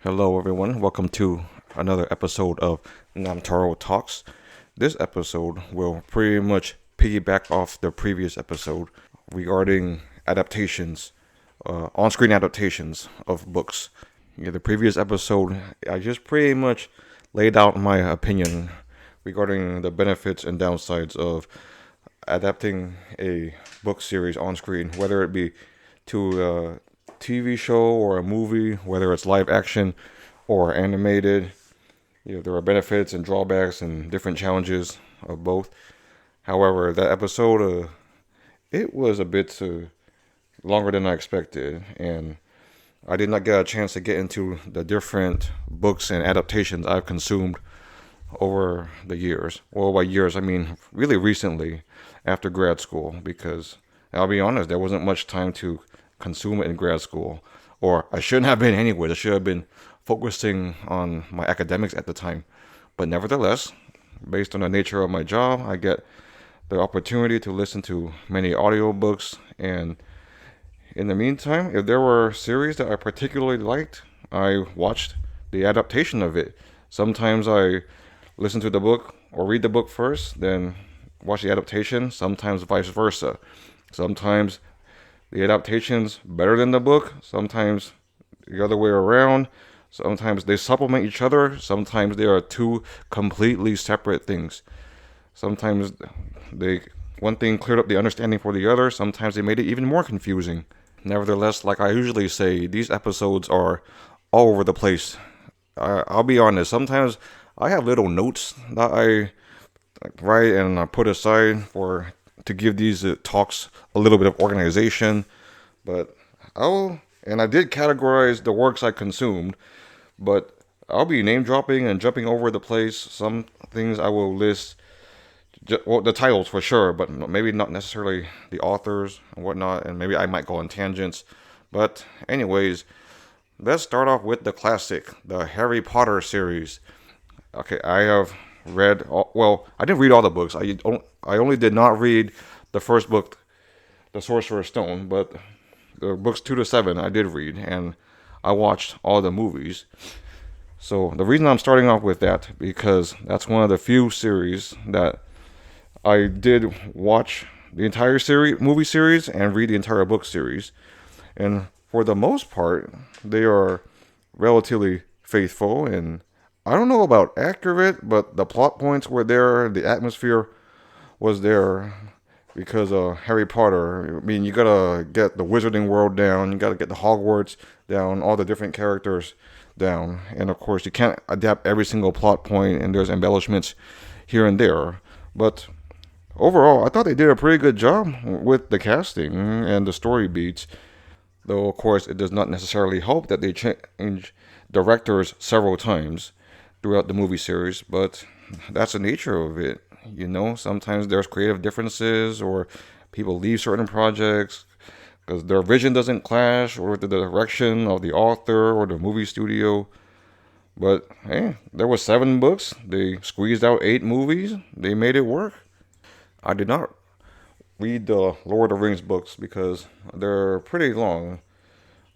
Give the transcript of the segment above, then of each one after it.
Hello, everyone. Welcome to another episode of Namtaro Talks. This episode will pretty much piggyback off the previous episode regarding adaptations, on-screen adaptations of books. The previous episode, I just pretty much laid out my opinion regarding the benefits and downsides of adapting a book series on screen, whether it be to a TV show or a movie, whether it's live action or animated. There are benefits and drawbacks and different challenges of both. However, that episode, it was a bit longer than I expected, and I did not get a chance to get into the different books and adaptations I've consumed over the years. Well, by years, I mean really recently after grad school, because I'll be honest, there wasn't much time to consume it in grad school, or I shouldn't have been anyway. I should have been focusing on my academics at the time. But nevertheless, based on the nature of my job, I get the opportunity to listen to many audiobooks, and in the meantime, if there were series that I particularly liked, I watched the adaptation of it. Sometimes I listen to the book or read the book first, then watch the adaptation, sometimes vice versa. Sometimes the adaptation's better than the book, sometimes the other way around. Sometimes they supplement each other, sometimes they are two completely separate things. Sometimes one thing cleared up the understanding for the other, sometimes they made it even more confusing. Nevertheless, like I usually say, these episodes are all over the place. I'll be honest, sometimes I have little notes that I write and I put aside to give these talks a little bit of organization. But I did categorize the works I consumed, but I'll be name dropping and jumping over the place. Some things I will list, the titles for sure, but maybe not necessarily the authors and whatnot, and maybe I might go on tangents. But anyways, let's start off with the classic, the Harry Potter series. Okay, I have read, I didn't read all the books. I only did not read the first book, The Sorcerer's Stone, but the books 2 to 7 I did read, and I watched all the movies. So the reason I'm starting off with that, because that's one of the few series that I did watch the entire movie series and read the entire book series. And for the most part, they are relatively faithful, and I don't know about accurate, but the plot points were there, the atmosphere was there because of Harry Potter. I mean, you gotta get the wizarding world down, you gotta get the Hogwarts down, all the different characters down, and of course you can't adapt every single plot point, and there's embellishments here and there. But overall, I thought they did a pretty good job with the casting and the story beats. Though, of course, it does not necessarily help that they change directors several times throughout the movie series, but that's the nature of it. Sometimes there's creative differences, or people leave certain projects because their vision doesn't clash, or with the direction of the author or the movie studio. But hey, there were 7 books. They squeezed out 8 movies. They made it work. I did not read the Lord of the Rings books because they're pretty long.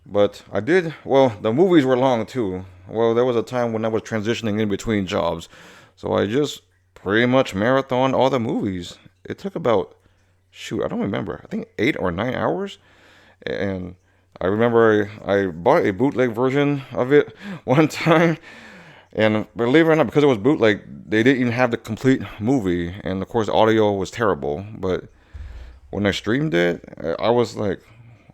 But I did, the movies were long too. Well, there was a time when I was transitioning in between jobs, so I just pretty much marathoned all the movies. It took about, I don't remember, I think 8 or 9 hours. And I remember I bought a bootleg version of it one time. And believe it or not, because it was bootleg, they didn't even have the complete movie. And of course, the audio was terrible. But when I streamed it, I was like,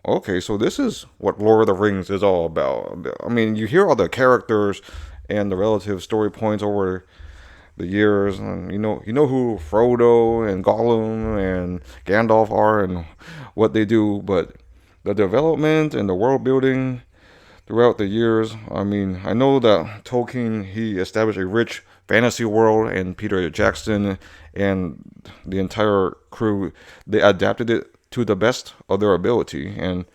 okay, so this is what Lord of the Rings is all about. I mean, you hear all the characters and the relative story points over the years, and you know who Frodo and Gollum and Gandalf are and what they do, but the development and the world building throughout the years. I mean, I know that Tolkien, he established a rich fantasy world, and Peter Jackson and the entire crew, they adapted it to the best of their ability. And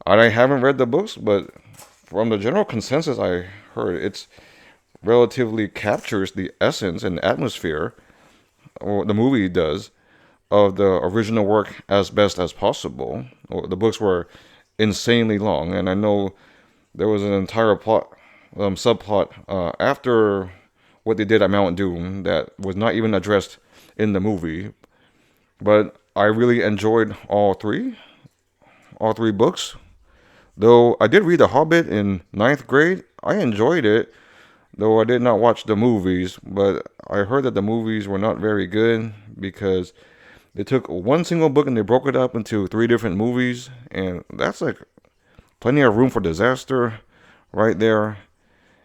I haven't read the books, but from the general consensus I heard, it's relatively captures the essence and atmosphere, or the movie does, of the original work as best as possible. The books were insanely long, and I know there was an entire plot subplot after what they did at Mount Doom that was not even addressed in the movie. But I really enjoyed all three books. Though I did read The Hobbit in ninth grade, I enjoyed it. Though I did not watch the movies, but I heard that the movies were not very good because they took one single book and they broke it up into three different movies, and that's like plenty of room for disaster right there.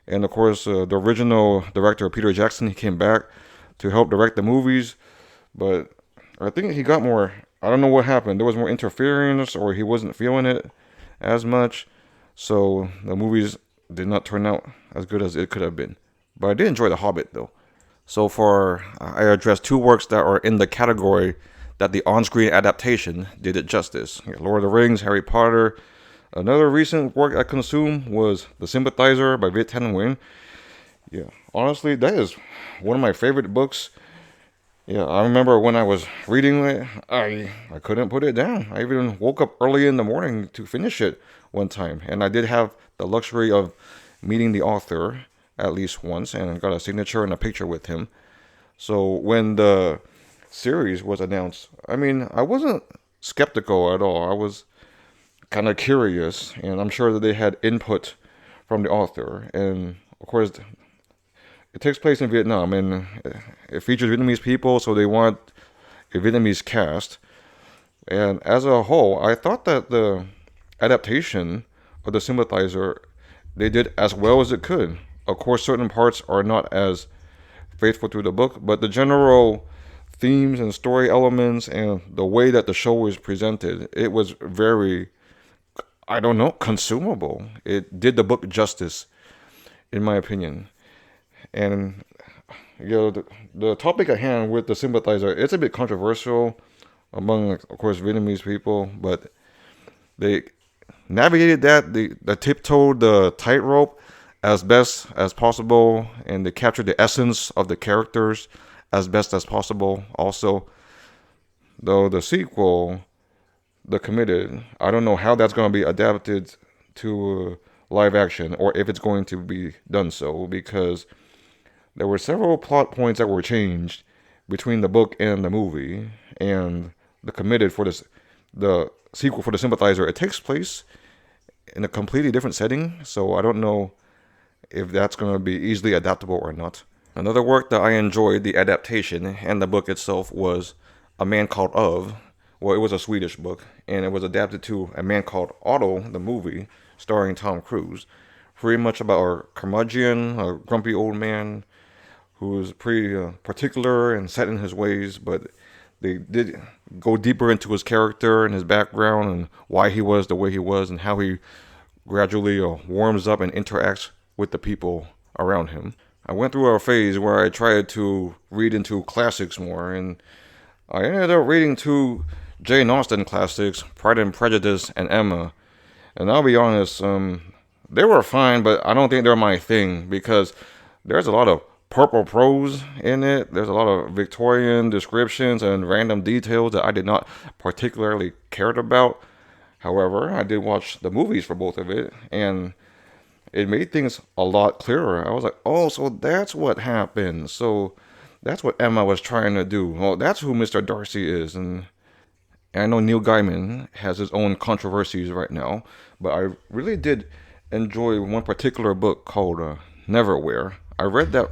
And of course, the original director, Peter Jackson, he came back to help direct the movies, but I think he got more. I don't know what happened. There was more interference, or he wasn't feeling it as much. So the movies did not turn out as good as it could have been. But I did enjoy The Hobbit, though. So far, I addressed two works that are in the category that the on-screen adaptation did it justice. Lord of the Rings, Harry Potter. Another recent work I consumed was The Sympathizer by Viet Thanh Nguyen. Yeah, honestly, that is one of my favorite books. Yeah, I remember when I was reading it, I couldn't put it down. I even woke up early in the morning to finish it one time. And I did have the luxury of meeting the author at least once and I got a signature and a picture with him. So when the series was announced, I mean, I wasn't skeptical at all. I was kind of curious, and I'm sure that they had input from the author. And of course, it takes place in Vietnam, and it features Vietnamese people, so they want a Vietnamese cast. And as a whole, I thought that the adaptation of The Sympathizer, they did as well as it could. Of course, certain parts are not as faithful to the book, but the general themes and story elements and the way that the show is presented, it was very, I don't know, consumable. It did the book justice, in my opinion. And the topic at hand with The Sympathizer, it's a bit controversial among, of course, Vietnamese people, but they navigated that. They tiptoed the tightrope as best as possible, and they captured the essence of the characters as best as possible. Also, though the sequel, The Committed, I don't know how that's going to be adapted to live action or if it's going to be done so, because there were several plot points that were changed between the book and the movie. And The Committed, for this, the sequel for The Sympathizer, it takes place in a completely different setting, so I don't know if that's going to be easily adaptable or not. Another work that I enjoyed, the adaptation and the book itself, was A Man Called Ove. Well, it was a Swedish book, and it was adapted to A Man Called Otto, the movie, starring Tom Cruise. Pretty much about a curmudgeon, a grumpy old man who's pretty particular and set in his ways, but they did go deeper into his character and his background and why he was the way he was and how he gradually warms up and interacts with the people around him. I went through a phase where I tried to read into classics more, and I ended up reading two Jane Austen classics, Pride and Prejudice and Emma. And I'll be honest, they were fine, but I don't think they're my thing because there's a lot of purple prose in it. There's a lot of Victorian descriptions and random details that I did not particularly care about. However, I did watch the movies for both of it, and it made things a lot clearer. I was like, oh, so that's what happened. So that's what Emma was trying to do. Well, that's who Mr. Darcy is. And I know Neil Gaiman has his own controversies right now, but I really did enjoy one particular book called Neverwhere. I read that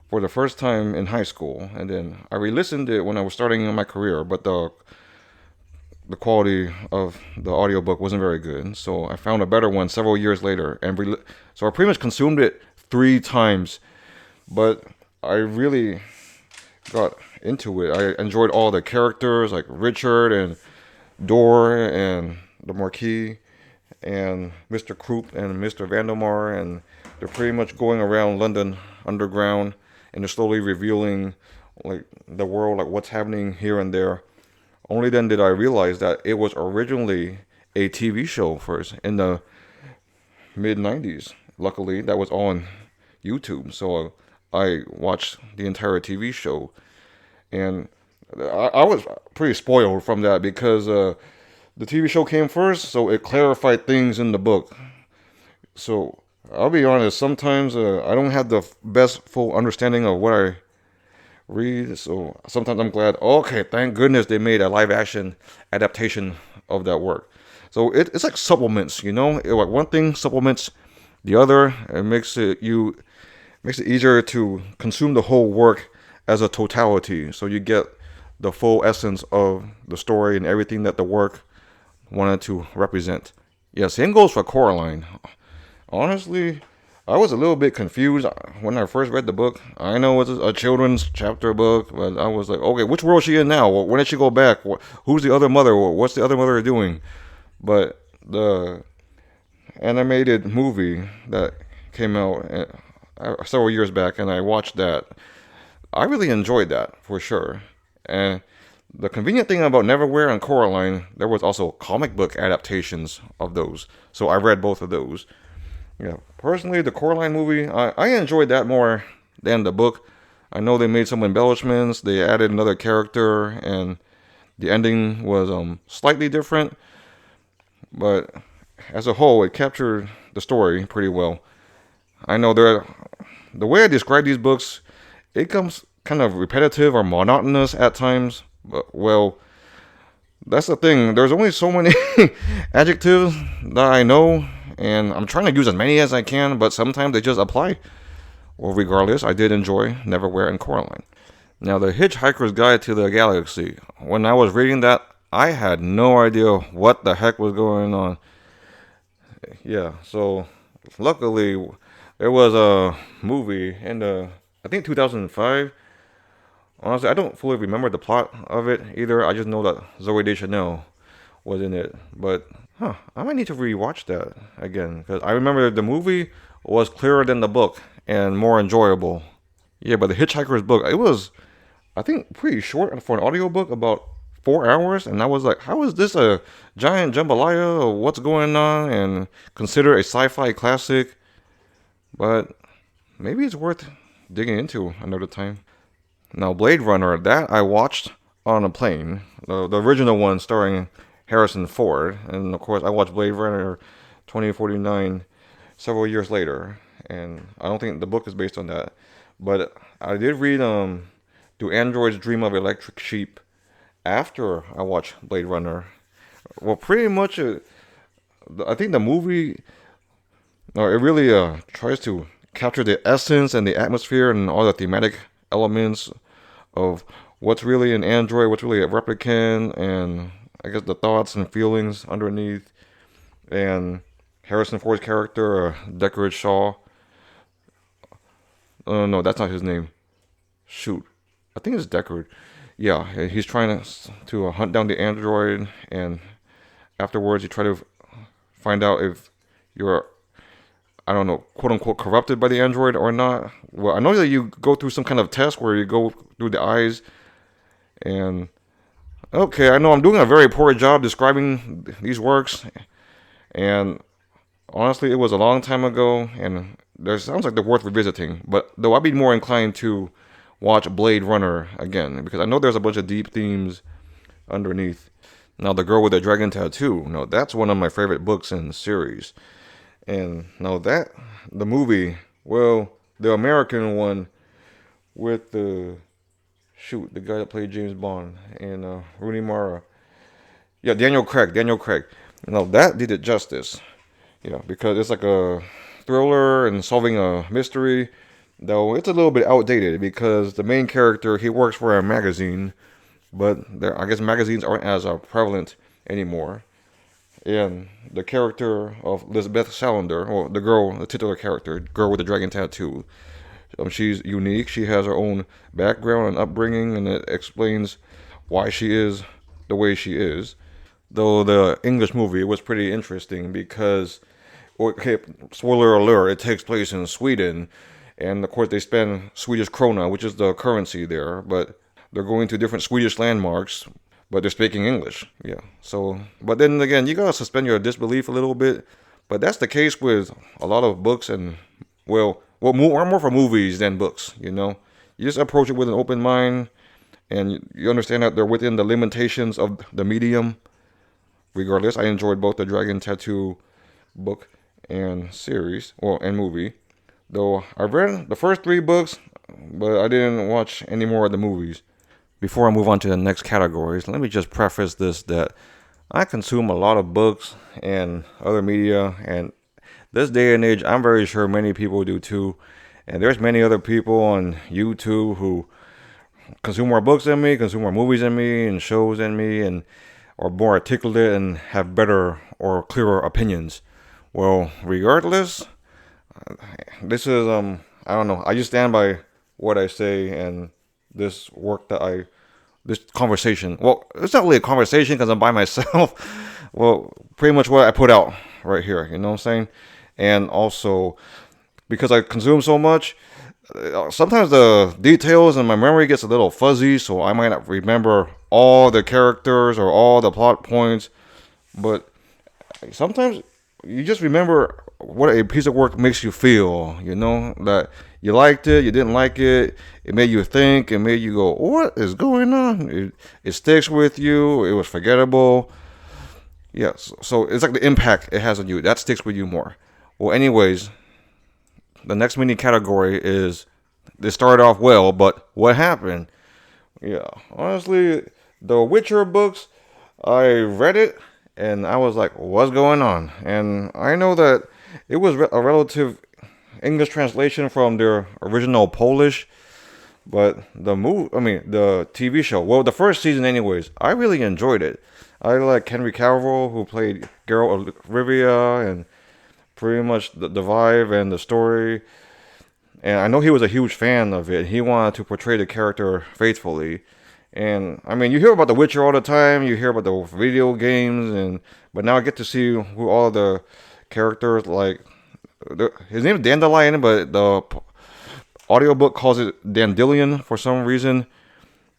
for the first time in high school, and then I re-listened to it when I was starting in my career, but the quality of the audiobook wasn't very good, so I found a better one several years later, and so I pretty much consumed it 3 times, but I really got into it. I enjoyed all the characters, like Richard and Dor and the Marquis and Mr. Croup and Mr. Vandelmar, and they're pretty much going around London underground, and they're slowly revealing like the world, like what's happening here and there. Only then did I realize that it was originally a TV show first in the mid-90s. Luckily, that was on YouTube, so I watched the entire TV show. And I was pretty spoiled from that because the TV show came first, so it clarified things in the book. So I'll be honest. Sometimes I don't have the best full understanding of what I read, so sometimes I'm glad. Okay, thank goodness they made a live action adaptation of that work. So it's like supplements, you know. Like one thing supplements the other. It makes it easier to consume the whole work as a totality. So you get the full essence of the story and everything that the work wanted to represent. Yeah, same goes for Coraline. Honestly, I was a little bit confused when I first read the book. I know it's a children's chapter book, but I was like, okay, which world is she in now? When did she go back? Who's the other mother? What's the other mother doing? But the animated movie that came out several years back, and I watched that. I really enjoyed that for sure. And the convenient thing about Neverwhere and Coraline, there was also comic book adaptations of those. So I read both of those. Yeah, personally, the Coraline movie, I enjoyed that more than the book. I know they made some embellishments. They added another character, and the ending was slightly different. But as a whole, it captured the story pretty well. I know the way I describe these books, it comes kind of repetitive or monotonous at times. But well, that's the thing. There's only so many adjectives that I know, and I'm trying to use as many as I can. But sometimes they just apply. Well, regardless, I did enjoy Neverwhere and Coraline. Now, the Hitchhiker's Guide to the Galaxy. When I was reading that, I had no idea what the heck was going on. Yeah, so luckily there was a movie in the I think 2005. Honestly, I don't fully remember the plot of it either. I just know that Zoe Deschanel was in it. But I might need to rewatch that again because I remember the movie was clearer than the book and more enjoyable. Yeah, but the Hitchhiker's book, it was I think pretty short for an audiobook, about 4 hours, and I was like, how is this a giant jambalaya of what's going on and consider a sci-fi classic? But maybe it's worth digging into another time. Now, Blade Runner, that I watched on a plane, the original one starring Harrison Ford, and of course I watched Blade Runner 2049 several years later, and I don't think the book is based on that, but I did read Do Androids Dream of Electric Sheep after I watched Blade Runner. Well, pretty much, I think the movie, it really tries to capture the essence and the atmosphere and all the thematic elements of what's really an android, what's really a replicant, and I guess the thoughts and feelings underneath. And Harrison Ford's character, Deckard Shaw. No, that's not his name. Shoot, I think it's Deckard. Yeah, he's trying to hunt down the android, and afterwards you try to find out if you're, I don't know, quote unquote, corrupted by the android or not. Well, I know that you go through some kind of test where you go through the eyes, and okay, I know I'm doing a very poor job describing these works, and honestly, it was a long time ago, and there sounds like they're worth revisiting. But though I'd be more inclined to watch Blade Runner again because I know there's a bunch of deep themes underneath. Now, The Girl with the Dragon Tattoo. No, that's one of my favorite books in the series. And now the movie, well, the American one with the guy that played James Bond and Rooney Mara. Yeah, Daniel Craig. Now, that did it justice. Yeah, because it's like a thriller and solving a mystery. Though it's a little bit outdated because the main character, he works for a magazine, but I guess magazines aren't as prevalent anymore. And the character of Lisbeth Salander, or the girl, the titular character, girl with the dragon tattoo, she's unique. She has her own background and upbringing, and it explains why she is the way she is. Though the English movie was pretty interesting because, okay, spoiler alert, it takes place in Sweden, and of course they spend Swedish krona, which is the currency there, but they're going to different Swedish landmarks, but they're speaking English. Yeah. So, but then again, you gotta suspend your disbelief a little bit. But that's the case with a lot of books, and more for movies than books. You know, you just approach it with an open mind, and you understand that they're within the limitations of the medium. Regardless, I enjoyed both the Dragon Tattoo book and series, well, and movie. Though I read the first three books, but I didn't watch any more of the movies. Before I move on to the next categories, let me just preface this that I consume a lot of books and other media, and this day and age, I'm very sure many people do too. And there's many other people on YouTube who consume more books than me, consume more movies than me, and shows than me, and are more articulate and have better or clearer opinions. Well, regardless, this is I don't know. I just stand by what I say and this work that I this conversation. Well, it's not really a conversation because I'm by myself. Well, pretty much what I put out right here. You know what I'm saying? And also because I consume so much, sometimes the details in my memory gets a little fuzzy, so I might not remember all the characters or all the plot points. But sometimes you just remember what a piece of work makes you feel. You know that you liked it, you didn't like it. It made you think. It made you go, "What is going on?" It sticks with you. It was forgettable. Yes, so it's like the impact it has on you that sticks with you more. Well, anyways, the next mini category is they started off well, but what happened? Yeah, honestly, the Witcher books, I read it and I was like, what's going on? And I know that it was a relative English translation from their original Polish, but the TV show, well, the first season, anyways, I really enjoyed it. I like Henry Cavill, who played Geralt of Rivia, and pretty much the vibe and the story. And I know he was a huge fan of it. He wanted to portray the character faithfully. And I mean, you hear about The Witcher all the time. You hear about the video games, but now I get to see who all the characters like. His name is Dandelion, but the audiobook calls it Dandelion for some reason.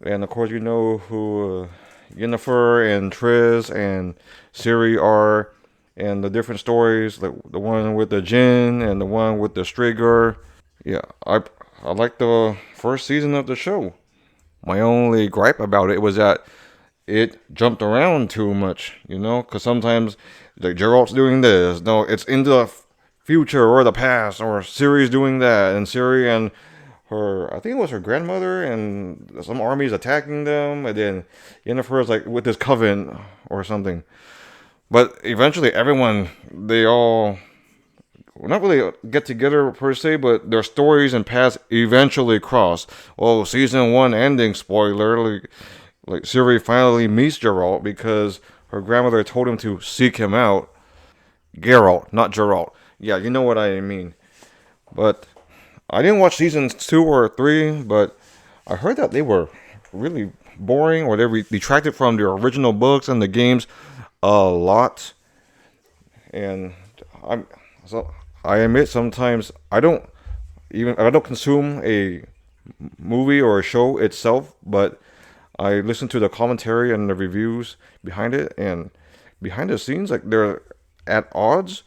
And of course, you know who Yennefer and Triss and Ciri are, and the different stories, like the one with the Jinn and the one with the Striga. Yeah, I like the first season of the show. My only gripe about it was that it jumped around too much, you know, because sometimes like Geralt's doing this, no, it's in the future or the past, or Ciri's doing that, and Ciri and her, I think it was her grandmother, and some armies attacking them, and then Yennefer is like with this coven or something. But eventually, everyone, they all not really get together per se, but their stories and paths eventually cross. Well, season one ending spoiler, like Ciri finally meets Geralt because her grandmother told him to seek him out. Geralt, not Geralt. Yeah, you know what I mean. But I didn't watch seasons 2 or 3, but I heard that they were really boring, or they detracted from their original books and the games a lot. And I admit sometimes I don't consume a movie or a show itself, but I listen to the commentary and the reviews behind it, and behind the scenes, like they're at odds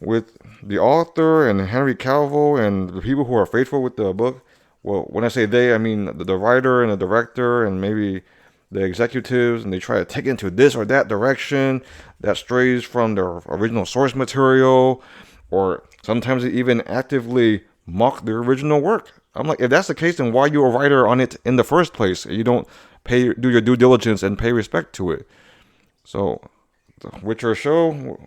with the author and Henry Cavill and the people who are faithful with the book. Well, when I say they, I mean the writer and the director and maybe the executives, and they try to take it into this or that direction that strays from their original source material, or sometimes they even actively mock their original work. I'm like, if that's the case, then why are you a writer on it in the first place? You don't do your due diligence and pay respect to it. So, the Witcher show,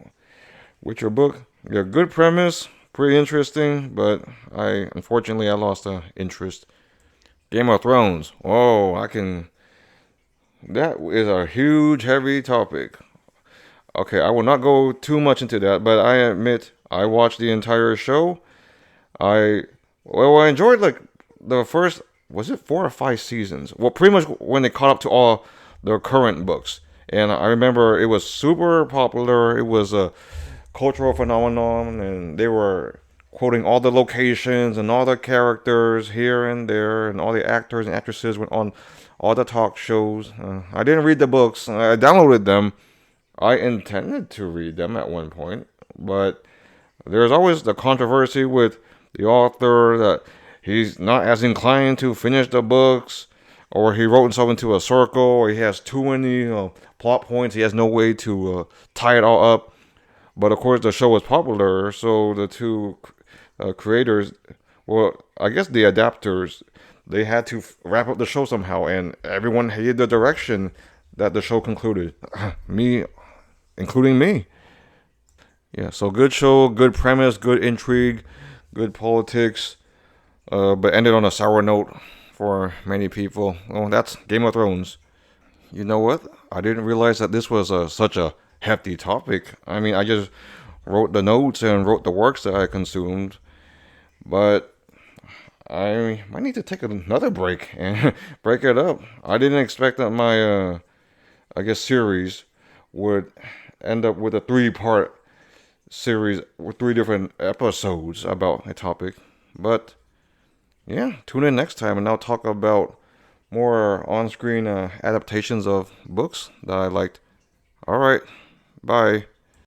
Witcher book, yeah, good premise, pretty interesting, but unfortunately I lost interest. Game of Thrones. Oh, that is a huge, heavy topic. Okay, I will not go too much into that, but I admit I watched the entire show. I enjoyed like the first, was it 4 or 5 seasons? Well, pretty much when they caught up to all the current books. And I remember it was super popular. It was a cultural phenomenon, and they were quoting all the locations and all the characters here and there, and all the actors and actresses went on all the talk shows. I didn't read the books. I downloaded them. I intended to read them at one point, but there's always the controversy with the author that he's not as inclined to finish the books, or he wrote himself into a circle, or he has too many plot points. He has no way to tie it all up. But of course, the show was popular, so the two creators, well, I guess the adapters, they had to wrap up the show somehow, and everyone hated the direction that the show concluded. Me, including me. Yeah, so good show, good premise, good intrigue, good politics, but ended on a sour note for many people. Oh, that's Game of Thrones. You know what? I didn't realize that this was such a hefty topic. I mean, I just wrote the notes and wrote the works that I consumed, but I might need to take another break and break it up. I didn't expect that my, I guess, series would end up with a three-part series with three different episodes about a topic. But yeah, tune in next time and I'll talk about more on screen adaptations of books that I liked. Alright, bye.